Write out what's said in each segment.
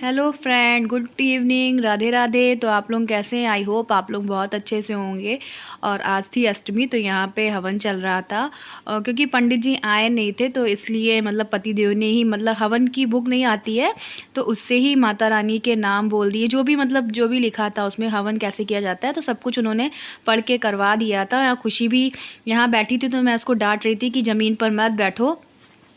Hello friend, good evening, Radhe Radhe. तो आप लोग कैसे हैं? आई होप आप लोग बहुत अच्छे से होंगे। और आज थी अष्टमी, तो यहाँ पे हवन चल रहा था। क्योंकि पंडित जी आए नहीं थे, तो इसलिए मतलब पतिदेव ने ही मतलब हवन की बुक नहीं आती है, तो उससे ही माता रानी के नाम बोल दिए। जो भी मतलब जो भी लिखा था उसमें हवन कैसे किया जाता है, तो सब कुछ उन्होंने पढ़ के करवा दिया था। यहाँ खुशी भी यहाँ बैठी थी, तो मैं उसको डांट रही थी कि ज़मीन पर मत बैठो,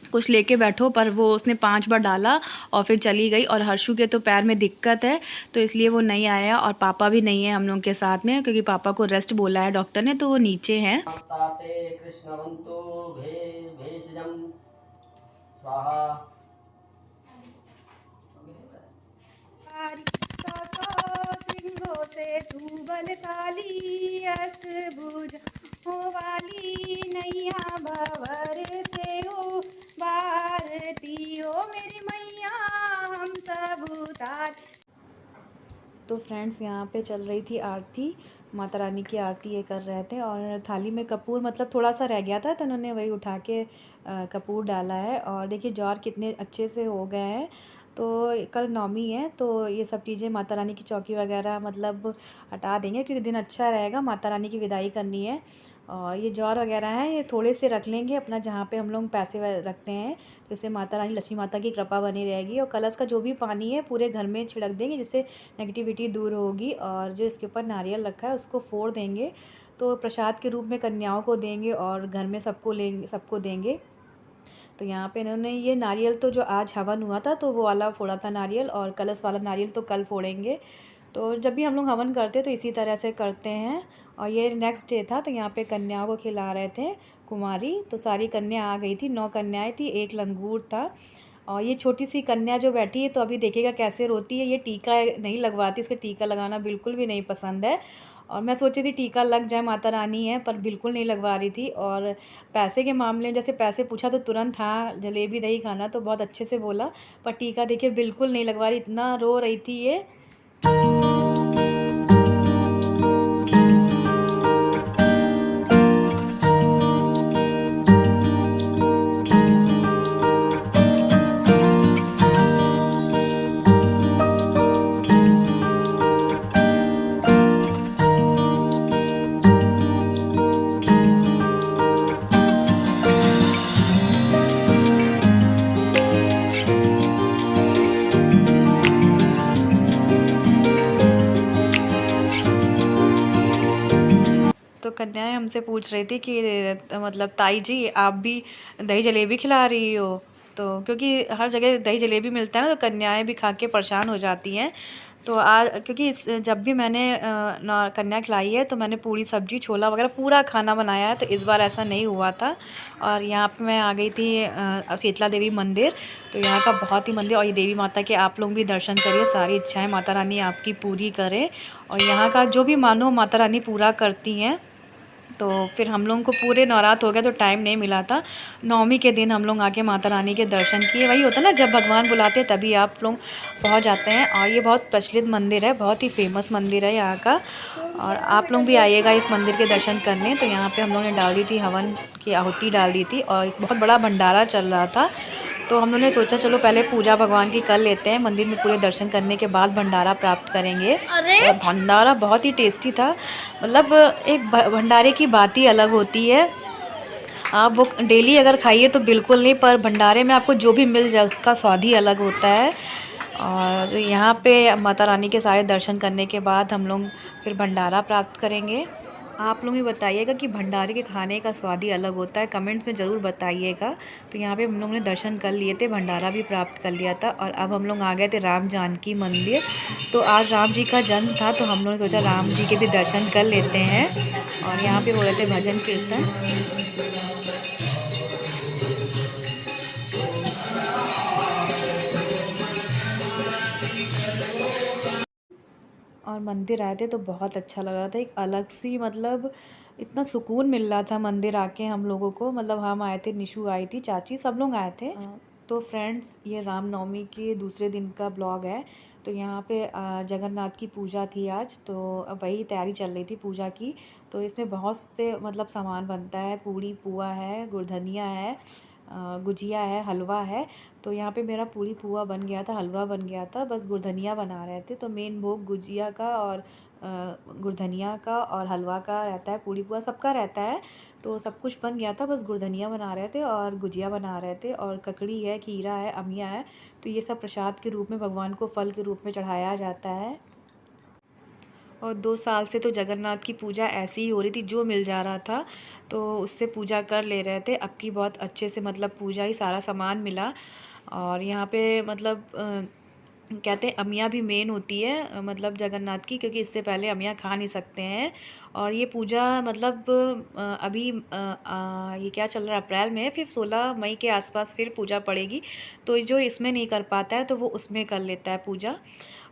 कुछ लेके बैठो, पर वो उसने 5 बार डाला और फिर चली गई। और हर्षु के तो पैर में दिक्कत है, तो इसलिए वो नहीं आया। और पापा भी नहीं है हम लोग के साथ में, क्योंकि पापा को रेस्ट बोला है डॉक्टर ने, तो वो नीचे हैं। कृष्णवंतो भेषजं स्वाहा। सिंहो से तू बलशाली, अष्टभुज हो वाली, नैया भंवर से हो भारती हो मेरी मैया, हम सब उतार। तो फ्रेंड्स, यहाँ पे चल रही थी आरती, माता रानी की आरती ये कर रहे थे। और थाली में कपूर मतलब थोड़ा सा रह गया था, तो उन्होंने वही उठा के कपूर डाला है। और देखिए ज्वार कितने अच्छे से हो गए हैं। तो कल नवमी है, तो ये सब चीज़ें माता रानी की चौकी वगैरह मतलब हटा देंगे, क्योंकि दिन अच्छा रहेगा, माता रानी की विदाई करनी है। और ये ज्वार वगैरह हैं, ये थोड़े से रख लेंगे अपना, जहाँ पे हम लोग पैसे रखते हैं, तो इससे माता रानी लक्ष्मी माता की कृपा बनी रहेगी। और कलश का जो भी पानी है पूरे घर में छिड़क देंगे, जिससे नेगेटिविटी दूर होगी। और जो इसके ऊपर नारियल रखा है उसको फोड़ देंगे, तो प्रसाद के रूप में कन्याओं को देंगे और घर में सबको देंगे। तो यहाँ पे इन्होंने ये नारियल, तो जो आज हवन हुआ था तो वो वाला फोड़ा था नारियल, और कलश वाला नारियल तो कल फोड़ेंगे। तो जब भी हम लोग हवन करते हैं तो इसी तरह से करते हैं। और ये नेक्स्ट डे था, तो यहाँ पे कन्याओं को खिला रहे थे कुमारी। तो सारी कन्या आ गई थी, 9 कन्याएं थी, एक लंगूर था। और ये छोटी सी कन्या जो बैठी है, तो अभी देखिएगा कैसे रोती है। ये टीका नहीं लगवाती, इसको टीका लगाना बिल्कुल भी नहीं पसंद है। और मैं सोची थी टीका लग जाए, माता रानी है, पर बिल्कुल नहीं लगवा रही थी। और पैसे के मामले में जैसे पैसे पूछा तो तुरंत हाँ जलेबी दही खाना, तो बहुत अच्छे से बोला। पर टीका देखिए बिल्कुल नहीं लगवा रही, इतना रो रही थी ये। तो कन्याएं हमसे पूछ रही थी कि मतलब ताई जी आप भी दही जलेबी खिला रही हो। तो क्योंकि हर जगह दही जलेबी मिलता है ना, तो कन्याएं भी खा के परेशान हो जाती हैं। तो आज क्योंकि जब भी मैंने कन्या खिलाई है, तो मैंने पूरी सब्जी छोला वगैरह पूरा खाना बनाया है, तो इस बार ऐसा नहीं हुआ था। और यहाँ पे मैं आ गई थी शीतला देवी मंदिर। तो यहाँ का बहुत ही मंदिर, और ये देवी माता के आप लोग भी दर्शन करिए, सारी इच्छाएं माता रानी आपकी पूरी करें। और यहाँ का जो भी मानो माता रानी पूरा करती हैं। तो फिर हम लोगों को पूरे नवरात्र हो गए, तो टाइम नहीं मिला था। नवमी के दिन हम लोग आके माता रानी के दर्शन किए। वही होता है ना, जब भगवान बुलाते हैं तभी आप लोग पहुंच जाते हैं। और ये बहुत प्रचलित मंदिर है, बहुत ही फेमस मंदिर है यहाँ का। और आप लोग भी आइएगा इस मंदिर के दर्शन करने। तो यहाँ पे हम लोगों ने डाल दी थी, हवन की आहुति डाल दी थी, और एक बहुत बड़ा भंडारा चल रहा था। तो हम लोगों ने सोचा चलो पहले पूजा भगवान की कर लेते हैं, मंदिर में पूरे दर्शन करने के बाद भंडारा प्राप्त करेंगे। और भंडारा बहुत ही टेस्टी था, मतलब एक भंडारे की बात ही अलग होती है। आप वो डेली अगर खाइए तो बिल्कुल नहीं, पर भंडारे में आपको जो भी मिल जाए उसका स्वाद ही अलग होता है। और यहाँ पे माता रानी के सारे दर्शन करने के बाद हम लोग फिर भंडारा प्राप्त करेंगे। आप लोग भी बताइएगा कि भंडारे के खाने का स्वाद ही अलग होता है, कमेंट्स में ज़रूर बताइएगा। तो यहाँ पे हम लोग ने दर्शन कर लिए थे, भंडारा भी प्राप्त कर लिया था। और अब हम लोग आ गए थे राम जानकी मंदिर। तो आज राम जी का जन्म था, तो हम लोगों ने सोचा राम जी के भी दर्शन कर लेते हैं। और यहाँ पे हो रहे थे भजन कीर्तन। और मंदिर आए थे तो बहुत अच्छा लग रहा था, एक अलग सी मतलब इतना सुकून मिल रहा था मंदिर आके हम लोगों को। मतलब हम आए थे, निशु आई थी, चाची, सब लोग आए थे। तो फ्रेंड्स, ये रामनवमी के दूसरे दिन का ब्लॉग है। तो यहाँ पे जगन्नाथ की पूजा थी आज, तो अब वही तैयारी चल रही थी पूजा की। तो इसमें बहुत से मतलब सामान बनता है, पूड़ी पुआ है, गुड़धनिया है, गुजिया है, हलवा है। तो यहाँ पे मेरा पूड़ी पुआ बन गया था, हलवा बन गया था, बस गुरधनिया बना रहे थे। तो मेन भोग गुजिया का और गुरधनिया का और हलवा का रहता है, पूड़ी पुआ सबका रहता है। तो सब कुछ बन गया था, बस गुरधनिया बना रहे थे और गुजिया बना रहे थे, और ककड़ी है, खीरा है, अमिया है। तो ये सब प्रसाद के रूप में भगवान को फल के रूप में चढ़ाया जाता है। और 2 साल से तो जगन्नाथ की पूजा ऐसी ही हो रही थी, जो मिल जा रहा था तो उससे पूजा कर ले रहे थे। अब की बहुत अच्छे से मतलब पूजा ही सारा सामान मिला। और यहाँ पे मतलब कहते हैं अमिया भी मेन होती है मतलब जगन्नाथ की, क्योंकि इससे पहले अमिया खा नहीं सकते हैं। और ये पूजा मतलब अभी ये क्या चल रहा है, अप्रैल में, फिर 16 मई के आसपास फिर पूजा पड़ेगी। तो जो इसमें नहीं कर पाता है तो वो उसमें कर लेता है पूजा।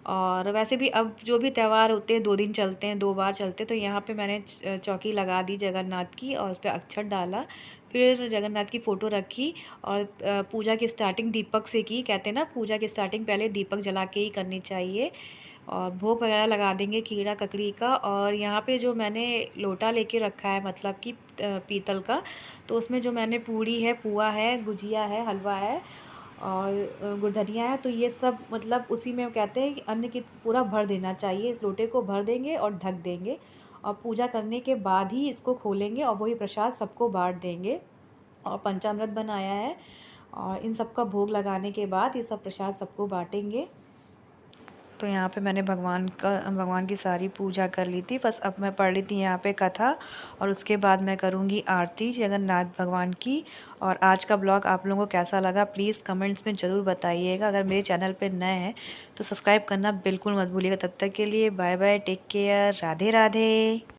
और वैसे भी अब जो भी त्यौहार होते हैं 2 दिन चलते हैं, 2 बार चलते हैं। तो यहाँ पे मैंने चौकी लगा दी जगन्नाथ की और उस पर अक्षत डाला, फिर जगन्नाथ की फ़ोटो रखी और पूजा की स्टार्टिंग दीपक से की। कहते हैं ना पूजा की स्टार्टिंग पहले दीपक जला के ही करनी चाहिए। और भोग वगैरह लगा देंगे खीरा ककड़ी का। और यहाँ पे जो मैंने लोटा लेके रखा है मतलब कि पीतल का, तो उसमें जो मैंने पूड़ी है, पुआ है, गुजिया है, हलवा है और गुरधनिया है, तो ये सब मतलब उसी में कहते हैं कि अन्न की पूरा भर देना चाहिए। इस लोटे को भर देंगे और ढक देंगे, और पूजा करने के बाद ही इसको खोलेंगे और वही प्रसाद सबको बांट देंगे। और पंचामृत बनाया है, और इन सब का भोग लगाने के बाद ये सब प्रसाद सबको बांटेंगे। तो यहाँ पे मैंने भगवान की सारी पूजा कर ली थी। बस अब मैं पढ़ ली थी यहाँ पे कथा, और उसके बाद मैं करूँगी आरती जगन्नाथ भगवान की। और आज का ब्लॉग आप लोगों को कैसा लगा प्लीज़ कमेंट्स में ज़रूर बताइएगा। अगर मेरे चैनल पे नए हैं तो सब्सक्राइब करना बिल्कुल मत भूलिएगा। तब तक के लिए bye bye, take care, Radhe Radhe.